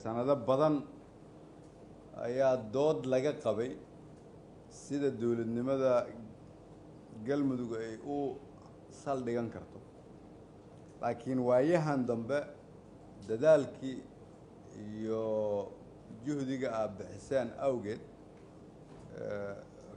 sanado badan ayaa dood laga qabay sida dawladnimada galmudug ay u saldhigan karto laakiin waayahan dambe dadaalkii iyo juhdiga aad bixiseen awgeed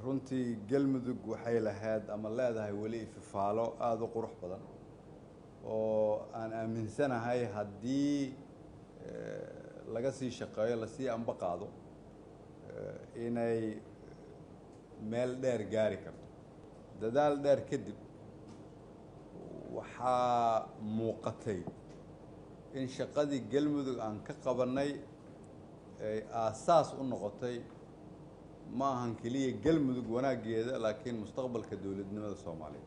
runtii galmudug waxay lahayd ama leedahay weli ififaalo aada u qurux badan oo aan aaminsanahay haddii laga sii shaqeeyo lasii anba qaado inay meel dheer gaari karto dadaal dheer kadib waxaa muuqatay in shaqadii galmudug aan ka qabanay ay aasaas u noqotay ma ahan keliya galmudug wanaaggeeda laakiin mustaqbalka dawladnimada soomaaliya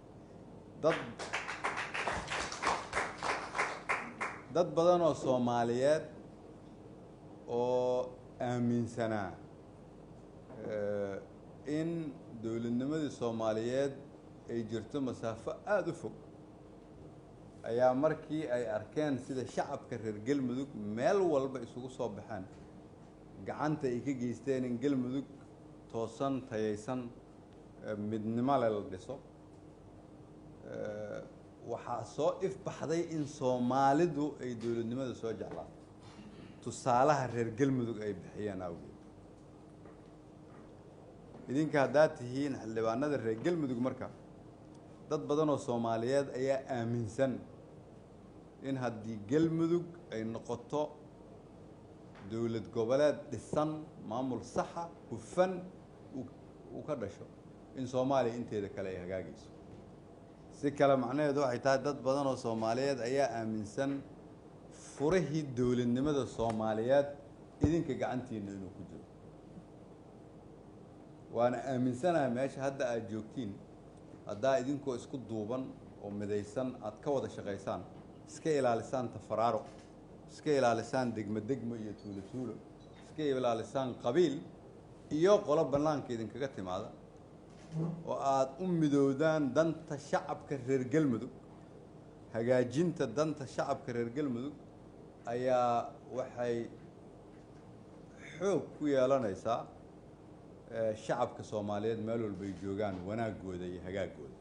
dad badan oo soomaaliyeed oo aaminsanaa in dawladnimadii soomaaliyeed ay jirto masaafo aada u fog ayaa markii ay arkeen sida shacabka reer galmudug meel walba isugu soo baxeen gacanta ay ka geysteen in galmudug toosan tayaysan midnimo le la dhiso waxaa soo ifbaxday in soomaalidu ay dawladnimada soo jeclaan tusaalaha reer galmudug ay bixiyeen awgeed idinka haddaad tihiin xildhibaanada reer galmudug marka dad badan oo soomaaliyeed ayaa aaminsan in haddii galmudug ay noqoto dawlad goboleed dhisan maamul saxa hufan uu ka dhasho in soomaaliya inteeda kale ay hagaagayso si kale macnaheedu waxay tahay dad badan oo soomaaliyeed ayaa aaminsan furihii dawladnimada soomaaliyeed idinka gacantiina inuu ku jiro waana aaminsanahay meesha hadda aad joogtiin haddaa idinkoo isku duuban oo midaysan aad ka wada shaqaysaan iska ilaalisaan tafaraaruq iska ilaalisaan degmo degmo iyo tuulo tuulo iska ilaalisaan qabiil iyo qolo bannaanka idinkaga timaada oo aad u midoodaan danta shacabka reer galmudug hagaajinta danta shacabka reer galmudug ayaa waxay xoog ku yeelanaysaa shacabka soomaaliyeed meel walbay joogaan wanaagooda iyo hagaagooda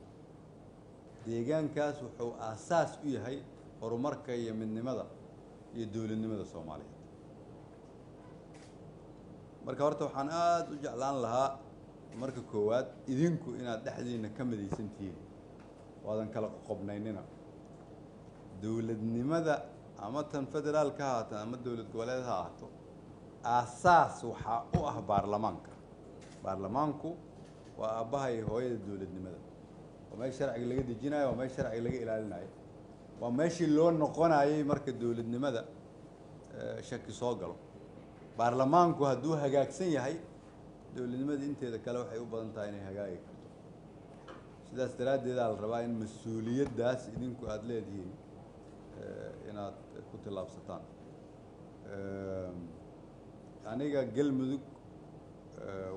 deegaankaas wuxuu aasaas u yahay horumarka iyo midnimada iyo dawladnimada soomaaliyeed marka horta waxaan aada u jeclaan lahaa marka koowaad idinku inaad dhexdiina ka midaysan tihiin waadan kala qoqobnaynina dawladnimada ama tan federaalka ha ahaato ama dawlad goboleed ha ahaato aasaas waxaa u ah baarlamaanku waa aabbaha iyo hooyada dawladnimada waa meesha sharciga laga dejinayo waa meesha sharciga laga ilaalinayo waa meeshii loo noqonayay marka dawladnimada shaki soo galo baarlamaanku hadduu hagaagsan yahay dawladnimada inteeda kale waxay u badan tahay inay hagaagi karto sidaas daraaddeedaa la rabaa in mas-uuliyaddaas idinku aada leedihiin inaad ku tillaabsataan aniga galmudug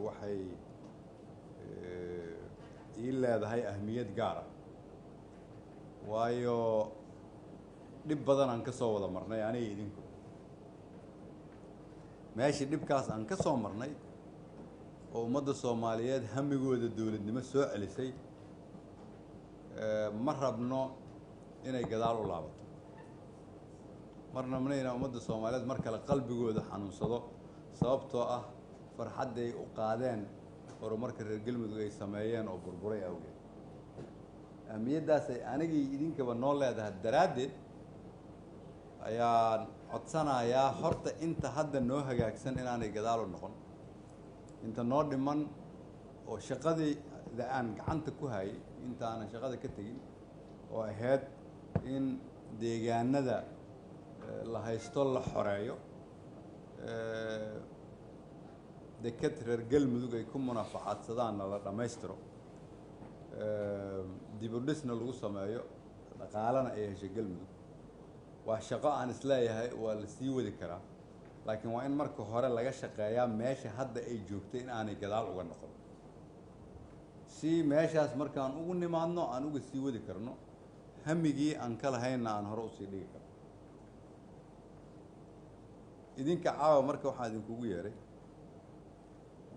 waxay ii leedahay ahmiyad gaara waayo dhib badan aan ka soo wada marnay aniga idinku meeshii dhibkaas aan ka soo marnay oo ummadda soomaaliyeed hamigooda dawladnimo soo celisay ma rabno inay gadaal u laabato marna manayna ummadda soomaaliyeed mar kale qalbigooda xanuunsado sababtoo ah farxadday u qaadeen horumarka reer galmudug ay sameeyeen oo burburay awgeed ahmiyaddaas ay anigii idinkaba noo leedahay daraaddeed ayaan codsanayaa horta inta hadda noo hagaagsan inaanay gadaal u noqon inta noo dhiman oo shaqadii aan gacanta ku hayay inta aanan shaqada ka tegin oo ahayd in deegaanada la haysto la xoreeyo deked reer galmudug ay ku munaafacadsadaanna la dhammaystiro dib u dhisna lagu sameeyo dhaqaalana ay heshay galmudug waa shaqo aan isleeyahay waa la sii wadi karaa laakiin waa in marka hore laga shaqeeyaa meesha hadda ay joogtay in aanay gadaal uga noqon si meeshaas markaan ugu nimaadno aan uga sii wadi karno hamigii aan ka lahaynna aan hore usii dhigi karno idinka caawa marka waxaa idinkugu yeeray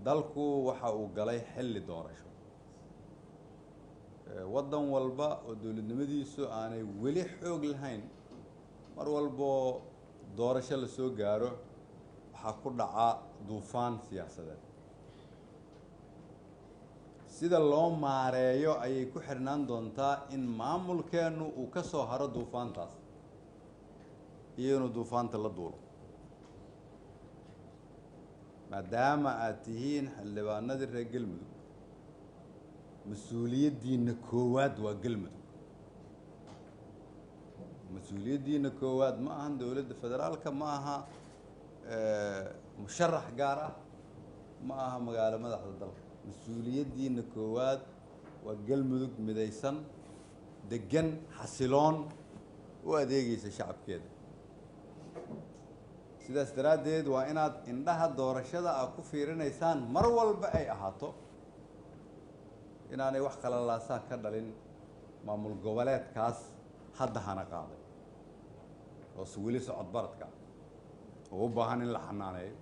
dalku waxa uu galay xilli doorasho waddan walba oo dowladnimadiisu aanay weli xoog lahayn mar walbo doorasho la soo gaaro waxaa ku dhaca duufaan siyaasadeed sida loo maareeyo ayay ku xirnaan doontaa in maamulkeennu uu ka soo haro duufaantaas iyo inuu duufaanta la duulo maadaama aad tihiin xildhibaanadii reer galmudug mas-uuliyaddiina koowaad waa galmudug mas-uuliyaddiina koowaad ma ahan dowladda federaalka ma aha musharax gaar ah ma aha magaalo madaxda dalka mas-uuliyaddiina koowaad waa galmudug midaysan degan xasiloon u adeegaysa shacabkeeda sidaas daraaddeed waa inaad indhaha doorashada aad ku fiirinaysaan mar walba ay ahaato inaanay wax qalalaasaa ka dhalin maamul goboleedkaas hadda hana qaaday oose weli socod baradka oo u baahan in la xanaaneeyo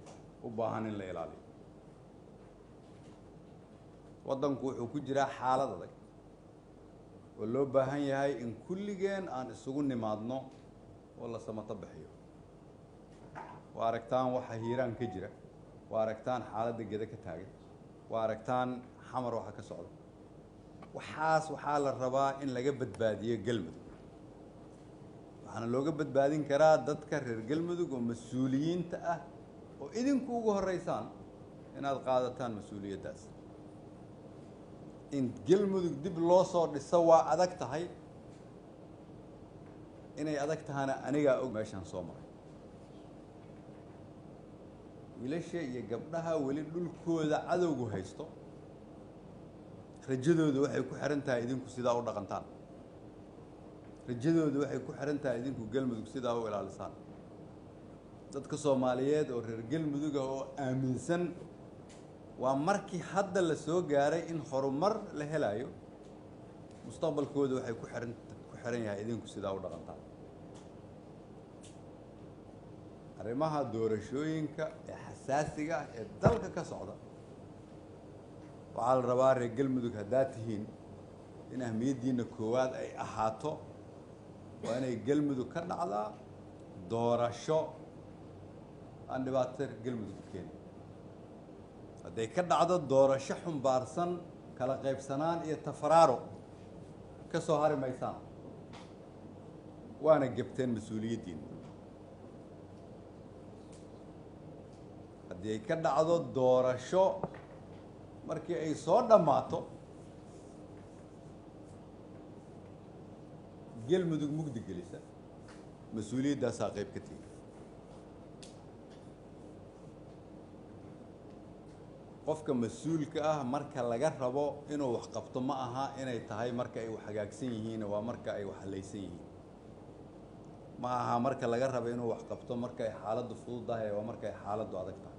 u baahan in la ilaaliyo waddanku wuxuu ku jiraa xaalad adag oo loo baahan yahay in kulligeen aan isugu nimaadno oo la samato bixiyo waa aragtaan waxa hiiraan ka jira waa aragtaan xaaladda geda ka taagan waa aragtaan xamar waxa ka socda waxaa la rabaa in laga badbaadiyo galmudug waxaana looga badbaadin karaa dadka reer galmudug oo mas-uuliyiinta ah oo idinku ugu horeysaan inaad qaadataan mas-uuliyaddaas in galmudug dib loo soo dhiso waa adag tahay inay adag tahana anigaa og meeshaan soo maray wiilasha iyo gabdhaha weli dhulkooda cadowgu haysto rajadooda waxay ku xihan tahay idinku sidaa u dhaqantaan rajadooda waxay ku xihan tahay idinku galmudug sidaa u ilaalisaan dadka soomaaliyeed oo reer galmudug ah oo aaminsan waa markii hadda la soo gaaray in horumar la helayo mustaqbalkooda waxay ku xihan yahay idinku sidaa u dhaqantaan arrimaha doorashooyinka ee xasaasiga ah ee dalka ka socda waxaa la rabaa reer galmudug haddaad tihiin in ahmiyaddiina koowaad ay ahaato waa inay galmudug ka dhacdaa doorasho aan dhibaato galmudug u keenin hadday ka dhacdo doorasho xumbaarsan kala qaybsanaan iyo tafaraaro ka soo hari maysaan waana gebteen mas-uuliyaddiina haddii ay ka dhacdo doorasho markii ay soo dhammaato galmudug mugdi gelisa mas-uuliyaddaasaa qayb ka tegi qofka mas-uulka ah marka laga rabo inuu wax qabto ma aha inay tahay marka ay wax hagaagsan yihiin waa marka ay wax halaysan yihiin ma aha marka laga rabo inuu wax qabto marka ay xaaladdu fududahay waa marka ay xaaladdu adag tahay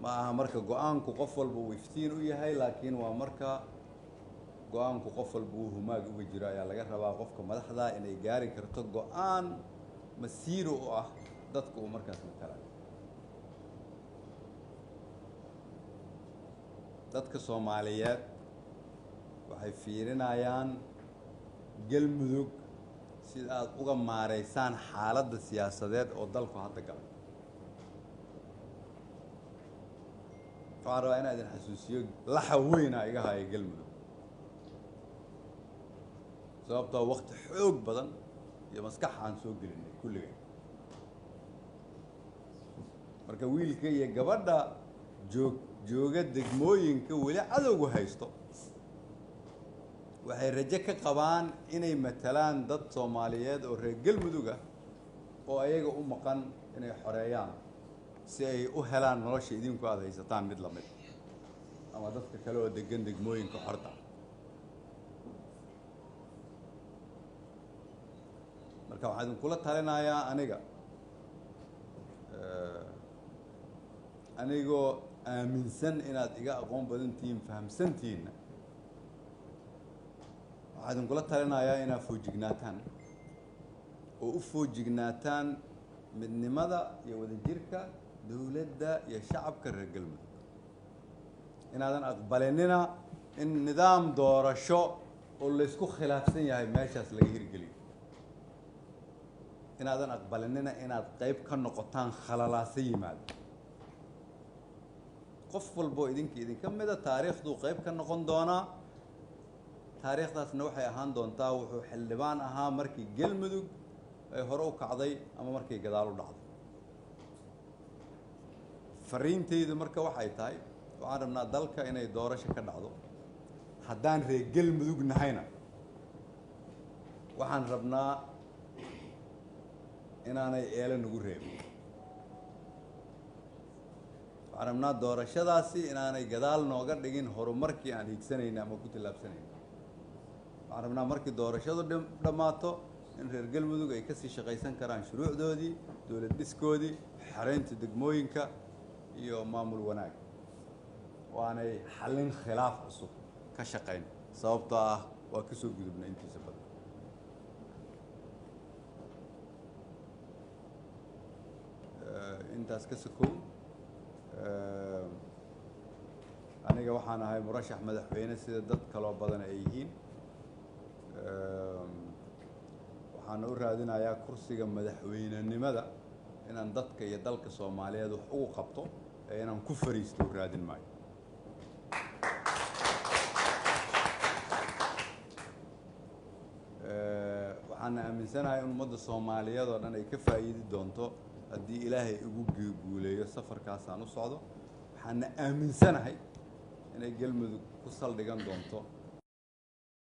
ma aha marka go-aanku qof walba uu iftiin u yahay laakiin waa marka go-aanku qof walba uu humaag uga jiro ayaa laga rabaa qofka madaxda inay gaari karto go-aan masiiro u ah dadka uu markaas matalayo dadka soomaaliyeed waxay fiirinayaan galmudug sida aad uga maareysaan xaaladda siyaasadeed oo dalku hadda galay waxaan rabaa inaa idin xasuusiyo laxa weyna iga haya galmudug sababtoo wakti xoog badan iyo maskax aan soo gelinay kulligay marka wiilka iyo gabadha jooga degmooyinka weli cadowgu haysto waxay rajo ka qabaan inay matalaan dad soomaaliyeed oo reer galmudug ah oo ayaga u maqan inay xoreeyaan si ay u helaan nolosha idinku aada haysataan mid lamid ama dadka kale oo degan degmooyinka xorta marka waxaan idinkula talinayaa anigoo aaminsan inaad iga aqoon badan tihiin fahamsantihiinna waxaan idinkula talinayaa inaad foojignaataan oo u foojignaataan midnimada iyo wadajirka dowladda iyo shacabka reer galmudug inaadan aqbalinina in nidaam doorasho oo laysku khilaafsan yahay meeshaas laga hirgeliyo inaadan aqbalinina inaad qayb ka noqotaan khalalaasa yimaado qof walboo idinka mida taariikhduu qayb ka noqon doonaa taariikhdaasna waxay ahaan doontaa wuxuu xildhibaan ahaa markii galmudug ay hore u kacday ama markay gadaal u dhacday fariintaydu marka waxay tahay waxaan rabnaa dalka inay doorasho ka dhacdo haddaan reer galmudug nahayna waxaan rabnaa inaanay eelo nagu reebin waxaan rabnaa doorashadaasi inaanay gadaal nooga dhigin horumarkii aan hiigsanayna ama ku tallaabsanayna waxaan rabnaa markii doorashadu dhammaato in reer galmudug ay kasii shaqaysan karaan shuruucdoodii dowlad dhiskoodii xaraynta degmooyinka iyo maamul wanaag oo aanay xallin khilaaf cusub ka shaqayn sababtoo ah waa ka soo gudubna intiisa badan intaas ka sokow aniga waxaan ahay murashax madaxweyne sida dad kaloo badan ay yihiin waxaana u raadinayaa kursiga madaxweynenimada inaan dadka iyo dalka soomaaliyeed wax ugu qabto ee inaan ku fariisto u raadin maayo waxaana aaminsanahay in ummadda soomaaliyeed oo dhan ay ka faa'iidi doonto haddii ilaahay igu guuleeyo safarkaasaan u socdo waxaana aaminsanahay inay galmudug ku saldhigan doonto